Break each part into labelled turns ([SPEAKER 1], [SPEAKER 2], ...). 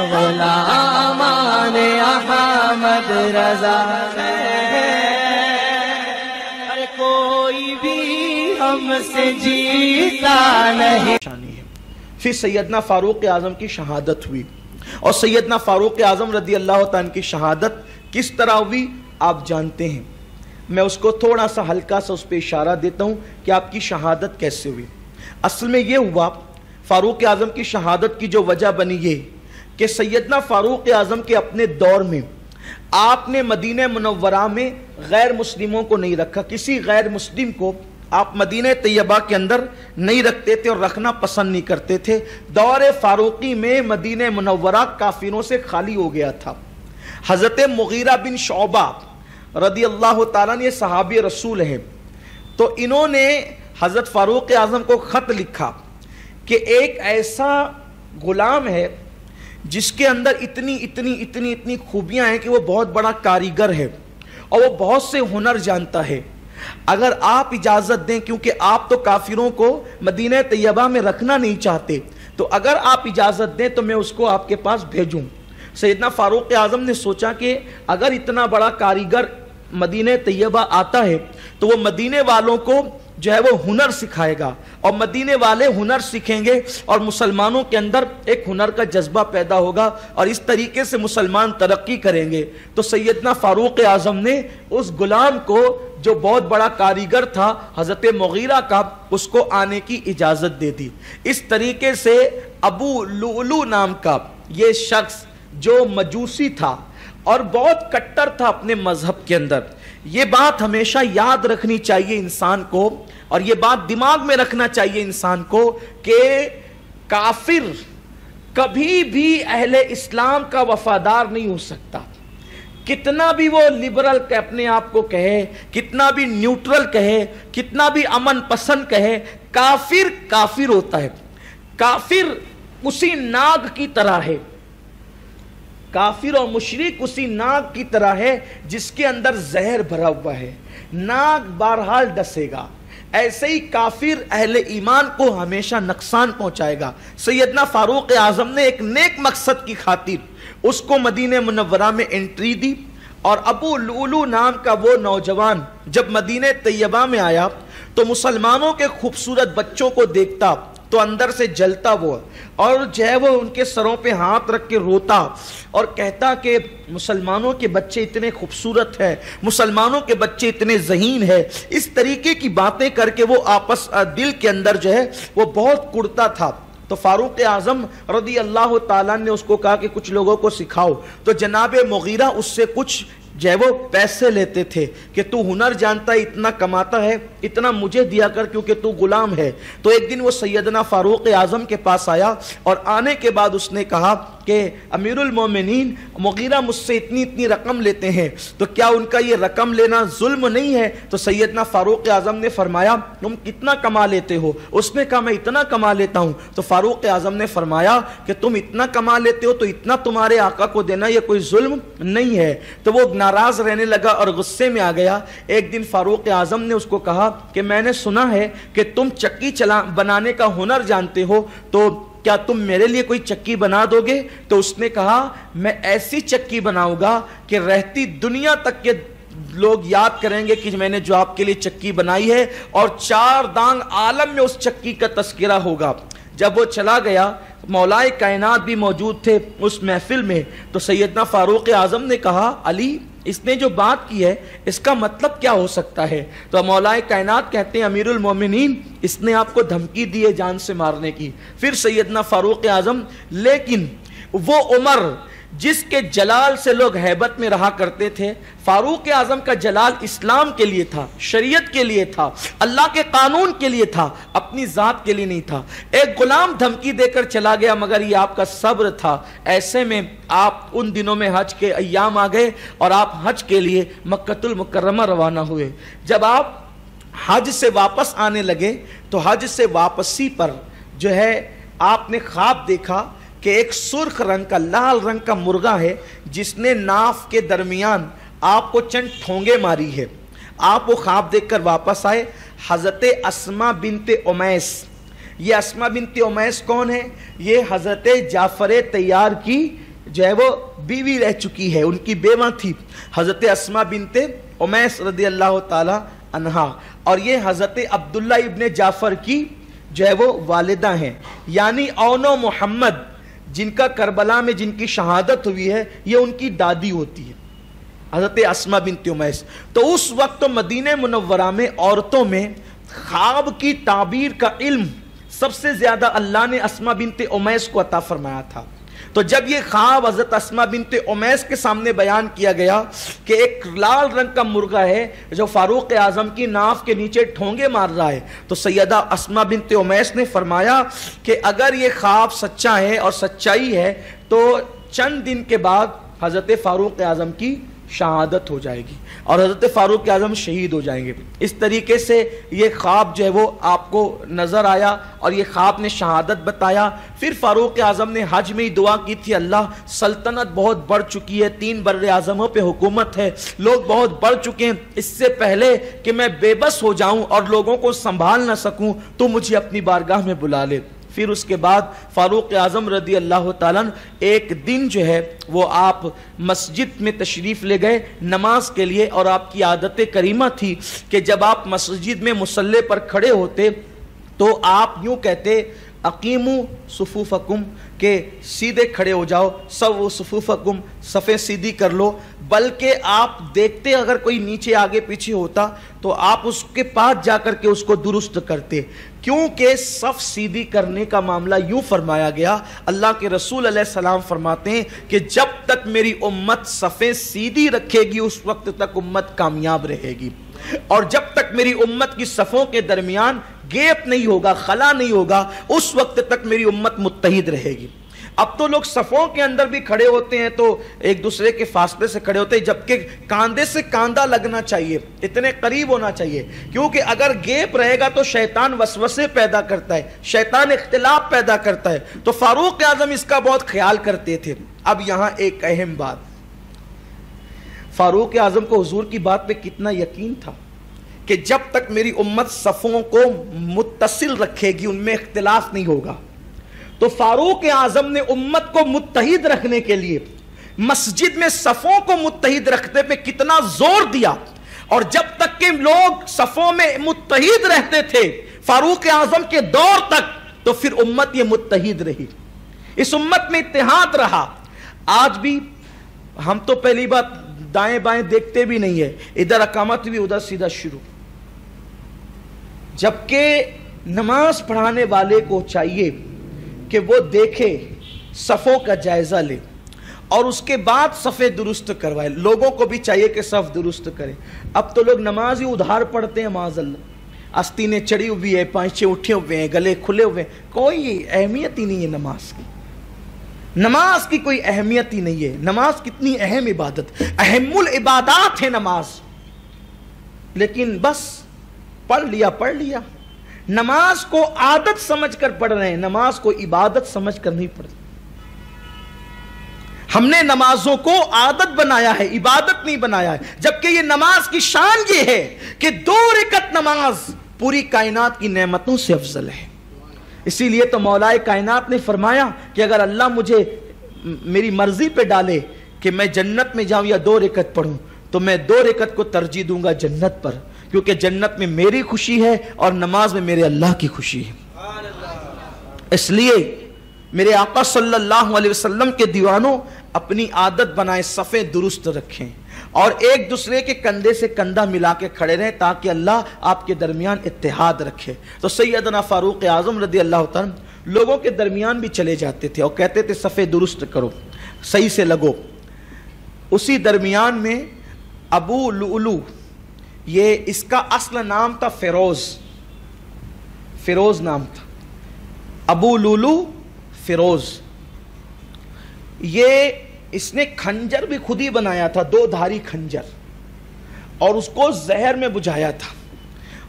[SPEAKER 1] غلامان احمد رضا کوئی بھی ہم سے جیتا نہیں.
[SPEAKER 2] پھر سیدنا فاروق اعظم کی شہادت ہوئی، اور سیدنا فاروق اعظم رضی اللہ تعالیٰ کی شہادت کس طرح ہوئی آپ جانتے ہیں. میں اس کو تھوڑا سا ہلکا سا اس پہ اشارہ دیتا ہوں کہ آپ کی شہادت کیسے ہوئی. اصل میں یہ ہوا، فاروق اعظم کی شہادت کی جو وجہ بنی یہ کہ سیدنا فاروق اعظم کے اپنے دور میں آپ نے مدینہ منورہ میں غیر مسلموں کو نہیں رکھا. کسی غیر مسلم کو آپ مدینہ طیبہ کے اندر نہیں رکھتے تھے اور رکھنا پسند نہیں کرتے تھے. دور فاروقی میں مدینہ منورہ کافروں سے خالی ہو گیا تھا. حضرت مغیرہ بن شعبہ رضی اللہ تعالیٰ نے صحابی رسول ہیں، تو انہوں نے حضرت فاروق اعظم کو خط لکھا کہ ایک ایسا غلام ہے جس کے اندر اتنی خوبیاں ہیں کہ وہ بہت بڑا کاریگر ہے اور وہ بہت سے ہنر جانتا ہے. اگر آپ اجازت دیں، کیونکہ آپ تو کافروں کو مدینہ طیبہ میں رکھنا نہیں چاہتے، تو اگر آپ اجازت دیں تو میں اس کو آپ کے پاس بھیجوں. سیدنا فاروق اعظم نے سوچا کہ اگر اتنا بڑا کاریگر مدینہ طیبہ آتا ہے تو وہ مدینے والوں کو جو ہے وہ ہنر سکھائے گا، اور مدینے والے ہنر سیکھیں گے اور مسلمانوں کے اندر ایک ہنر کا جذبہ پیدا ہوگا اور اس طریقے سے مسلمان ترقی کریں گے. تو سیدنا فاروق اعظم نے اس غلام کو جو بہت بڑا کاریگر تھا حضرت مغیرہ کا، اس کو آنے کی اجازت دے دی. اس طریقے سے ابو لؤلؤ نام کا یہ شخص جو مجوسی تھا اور بہت کٹر تھا اپنے مذہب کے اندر. یہ بات ہمیشہ یاد رکھنی چاہیے انسان کو، اور یہ بات دماغ میں رکھنا چاہیے انسان کو کہ کافر کبھی بھی اہل اسلام کا وفادار نہیں ہو سکتا. کتنا بھی وہ لبرل اپنے آپ کو کہے، کتنا بھی نیوٹرل کہے، کتنا بھی امن پسند کہے، کافر کافر ہوتا ہے. کافر اسی ناگ کی طرح ہے، کافر اور مشرک اسی ناگ کی طرح ہے جس کے اندر زہر بھرا ہوا ہے. ناگ بہرحال ڈسے گا، ایسے ہی کافر اہل ایمان کو ہمیشہ نقصان پہنچائے گا. سیدنا فاروق اعظم نے ایک نیک مقصد کی خاطر اس کو مدینہ منورہ میں انٹری دی، اور ابو لؤلؤ نام کا وہ نوجوان جب مدینہ طیبہ میں آیا تو مسلمانوں کے خوبصورت بچوں کو دیکھتا تو اندر سے جلتا وہ، اور جو ہے وہ ان کے سروں پہ ہاتھ رکھ کے روتا اور کہتا کہ مسلمانوں کے بچے اتنے خوبصورت ہیں، مسلمانوں کے بچے اتنے ذہین ہیں. اس طریقے کی باتیں کر کے وہ آپس دل کے اندر جو ہے وہ بہت کڑتا تھا. تو فاروق اعظم رضی اللہ تعالیٰ نے اس کو کہا کہ کچھ لوگوں کو سکھاؤ. تو جناب مغیرہ اس سے کچھ جو ہے وہ پیسے لیتے تھے کہ تو ہنر جانتا ہے، اتنا کماتا ہے، اتنا مجھے دیا کر کیونکہ تو غلام ہے. تو ایک دن وہ سیدنا فاروق اعظم کے پاس آیا، اور آنے کے بعد اس نے کہا کہ امیر المومنین، مغیرہ مجھ سے اتنی رقم لیتے ہیں، تو کیا ان کا یہ رقم لینا ظلم نہیں ہے؟ تو سیدنا فاروق اعظم نے فرمایا تم کتنا کما لیتے ہو؟ اس نے کہا میں اتنا کما لیتا ہوں. تو فاروق اعظم نے فرمایا کہ تم اتنا کما لیتے ہو تو اتنا تمہارے آقا کو دینا یہ کوئی ظلم نہیں ہے. تو وہ ناراض رہنے لگا اور غصے میں آ گیا. ایک دن فاروق اعظم نے اس کو کہا کہ میں نے سنا ہے کہ تم چکی بنانے کا ہنر جانتے ہو، تو کیا تم میرے لیے کوئی چکی بنا دو گے؟ تو اس نے کہا میں ایسی چکی بناؤں گا کہ رہتی دنیا تک کے لوگ یاد کریں گے کہ میں نے جو آپ کے لیے چکی بنائی ہے، اور 4 دانگ عالم میں اس چکی کا تذکرہ ہوگا. جب وہ چلا گیا، مولائے کائنات بھی موجود تھے اس محفل میں. تو سیدنا فاروق اعظم نے کہا علی، اس نے جو بات کی ہے اس کا مطلب کیا ہو سکتا ہے؟ تو مولائے کائنات کہتے ہیں امیر المومنین، اس نے آپ کو دھمکی دی ہے جان سے مارنے کی. پھر سیدنا فاروق اعظم، لیکن وہ عمر جس کے جلال سے لوگ ہیبت میں رہا کرتے تھے، فاروق اعظم کا جلال اسلام کے لیے تھا، شریعت کے لیے تھا، اللہ کے قانون کے لیے تھا، اپنی ذات کے لیے نہیں تھا. ایک غلام دھمکی دے کر چلا گیا مگر یہ آپ کا صبر تھا. ایسے میں آپ ان دنوں میں حج کے ایام آ گئے اور آپ حج کے لیے مکہ المکرمہ روانہ ہوئے. جب آپ حج سے واپس آنے لگے تو حج سے واپسی پر جو ہے آپ نے خواب دیکھا کہ ایک سرخ رنگ کا، لال رنگ کا مرغا ہے جس نے ناف کے درمیان آپ کو چند ٹھونگے ماری ہے. آپ وہ خواب دیکھ کر واپس آئے. حضرت اسماء بنت امیس، یہ اسماء بنت امیس کون ہے؟ یہ حضرت جعفر طیار کی جو ہے وہ بیوی رہ چکی ہے، ان کی بیوہ تھی حضرت اسما بنت امیس رضی اللہ تعالی عنہا، اور یہ حضرت عبداللہ ابن جعفر کی جو ہے وہ والدہ ہیں، یعنی اون و محمد جن کا کربلا میں جن کی شہادت ہوئی ہے یہ ان کی دادی ہوتی ہے، حضرت اسما بنت امیس۔ تو اس وقت مدینہ منورہ میں عورتوں میں خواب کی تعبیر کا علم سب سے زیادہ اللہ نے اسما بنت امیس کو عطا فرمایا تھا۔ تو جب یہ خواب حضرت اسما بنت امیس کے سامنے بیان کیا گیا کہ ایک لال رنگ کا مرغا ہے جو فاروق اعظم کی ناف کے نیچے ٹھونگے مار رہا ہے، تو سیدہ اسما بنت امیس نے فرمایا کہ اگر یہ خواب سچا ہے اور سچائی ہے تو چند دن کے بعد حضرت فاروق اعظم کی شہادت ہو جائے گی اور حضرت فاروق اعظم شہید ہو جائیں گے۔ اس طریقے سے یہ خواب جو ہے وہ آپ کو نظر آیا اور یہ خواب نے شہادت بتایا۔ پھر فاروق اعظم نے حج میں ہی دعا کی تھی، اللہ سلطنت بہت بڑھ چکی ہے، 3 بر اعظموں پہ حکومت ہے، لوگ بہت بڑھ چکے ہیں، اس سے پہلے کہ میں بے بس ہو جاؤں اور لوگوں کو سنبھال نہ سکوں تو مجھے اپنی بارگاہ میں بلا لے۔ پھر اس کے بعد فاروق اعظم رضی اللہ تعالیٰ ایک دن جو ہے وہ آپ مسجد میں تشریف لے گئے نماز کے لیے، اور آپ کی عادت کریمہ تھی کہ جب آپ مسجد میں مصلی پر کھڑے ہوتے تو آپ یوں کہتے اقیموا صفوفکم، کہ سیدھے کھڑے ہو جاؤ، سووا صفوفکم، صفیں سیدھی کر لو، بلکہ آپ دیکھتے اگر کوئی نیچے آگے پیچھے ہوتا تو آپ اس کے پاس جا کر کے اس کو درست کرتے، کیونکہ صف سیدھی کرنے کا معاملہ یوں فرمایا گیا، اللہ کے رسول علیہ السلام فرماتے ہیں کہ جب تک میری امت صفیں سیدھی رکھے گی اس وقت تک امت کامیاب رہے گی، اور جب تک میری امت کی صفوں کے درمیان گیپ نہیں ہوگا، خلا نہیں ہوگا، اس وقت تک میری امت متحد رہے گی۔ اب تو لوگ صفوں کے اندر بھی کھڑے ہوتے ہیں تو ایک دوسرے کے فاصلے سے کھڑے ہوتے ہیں، جبکہ کاندھے سے کاندھا لگنا چاہیے، اتنے قریب ہونا چاہیے، کیونکہ اگر گیپ رہے گا تو شیطان وسوسے پیدا کرتا ہے، شیطان اختلاف پیدا کرتا ہے، تو فاروق اعظم اس کا بہت خیال کرتے تھے۔ اب یہاں ایک اہم بات، فاروق اعظم کو حضور کی بات پہ کتنا یقین تھا کہ جب تک میری امت صفوں کو متصل رکھے گی ان میں اختلاف نہیں ہوگا، تو فاروق اعظم نے امت کو متحد رکھنے کے لیے مسجد میں صفوں کو متحد رکھنے پہ کتنا زور دیا، اور جب تک کہ لوگ صفوں میں متحد رہتے تھے فاروق اعظم کے دور تک تو پھر امت یہ متحد رہی، اس امت میں اتحاد رہا۔ آج بھی ہم تو پہلی بات دائیں بائیں دیکھتے بھی نہیں ہے، ادھر اقامت بھی ادھر سیدھا شروع، جبکہ نماز پڑھانے والے کو چاہیے کہ وہ دیکھے، صفوں کا جائزہ لے اور اس کے بعد صفیں درست کروائے، لوگوں کو بھی چاہیے کہ صف درست کرے۔ اب تو لوگ نماز ہی ادھار پڑھتے ہیں، معاذ اللہ، آستینیں چڑھی ہوئی ہے، پانچے اٹھے ہوئے ہیں، گلے کھلے ہوئے ہیں، کوئی اہمیت ہی نہیں ہے نماز کی، نماز کی کوئی اہمیت ہی نہیں ہے۔ نماز کتنی اہم عبادت، اہم العبادات ہے نماز، لیکن بس پڑھ لیا، نماز کو عادت سمجھ کر پڑھ رہے ہیں، نماز کو عبادت سمجھ کر نہیں پڑھ رہے۔ ہم نے نمازوں کو عادت بنایا ہے، عبادت نہیں بنایا ہے، جبکہ یہ نماز کی شان یہ ہے کہ 2 رکعت نماز پوری کائنات کی نعمتوں سے افضل ہے۔ اسی لیے تو مولا کائنات نے فرمایا کہ اگر اللہ مجھے میری مرضی پہ ڈالے کہ میں جنت میں جاؤں یا 2 رکعت پڑھوں تو میں 2 رکعت کو ترجیح دوں گا جنت پر، کیونکہ جنت میں میری خوشی ہے اور نماز میں میرے اللہ کی خوشی ہے۔ اس لیے میرے آقا صلی اللہ علیہ وسلم کے دیوانوں اپنی عادت بنائیں، صفیں درست رکھیں اور ایک دوسرے کے کندھے سے کندھا ملا کے کھڑے رہیں تاکہ اللہ آپ کے درمیان اتحاد رکھے۔ تو سیدنا فاروق اعظم رضی اللہ تعالیٰ لوگوں کے درمیان بھی چلے جاتے تھے اور کہتے تھے صفیں درست کرو، صحیح سے لگو۔ اسی درمیان میں ابو لؤلؤ، یہ اس کا اصل نام تھا فیروز نام تھا، ابو لؤلؤ فیروز، یہ اس نے کھنجر بھی خود ہی بنایا تھا، 2 دھاری کھنجر، اور اس کو زہر میں بجھایا تھا،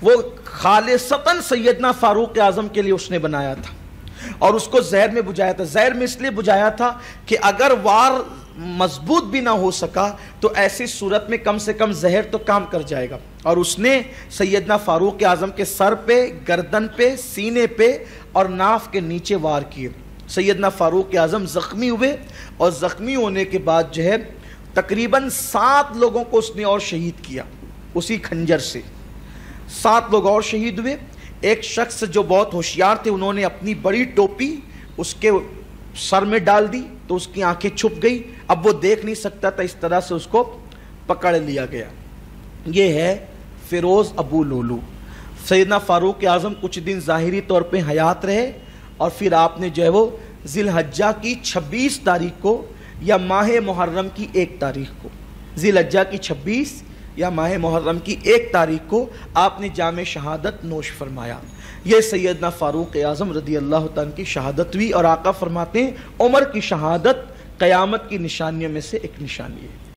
[SPEAKER 2] وہ خالصتاً سیدنا فاروق اعظم کے لیے اس نے بنایا تھا اور اس کو زہر میں بجھایا تھا۔ زہر میں اس لیے بجھایا تھا کہ اگر وار مضبوط بھی نہ ہو سکا تو ایسی صورت میں کم سے کم زہر تو کام کر جائے گا، اور اس نے سیدنا فاروق اعظم کے سر پہ، گردن پہ، سینے پہ اور ناف کے نیچے وار کیے۔ سیدنا فاروق اعظم زخمی ہوئے اور زخمی ہونے کے بعد جو ہے تقریباً 7 لوگوں کو اس نے اور شہید کیا اسی کھنجر سے. 7 لوگ اور شہید ہوئے. ایک شخص جو بہت ہوشیار تھے انہوں نے اپنی بڑی ٹوپی اس کے سر میں ڈال دی تو اس کی آنکھیں چھپ گئی. اب وہ دیکھ نہیں سکتا تھا, اس طرح سے اس کو پکڑ لیا گیا. یہ ہے فیروز ابو لولو. سیدنا فاروق اعظم کچھ دن ظاہری طور پہ حیات رہے اور پھر آپ نے جو ہے وہ ذی الحجہ کی 26 تاریخ کو یا ماہ محرم کی 1 تاریخ کو, ذی الحجہ کی 26 یا ماہ محرم کی 1 تاریخ کو آپ نے جام شہادت نوش فرمایا. یہ سیدنا فاروق اعظم رضی اللہ تعالیٰ کی شہادت ہوئی اور آقا فرماتے ہیں عمر کی شہادت قیامت کی نشانیوں میں سے ایک نشانی ہے.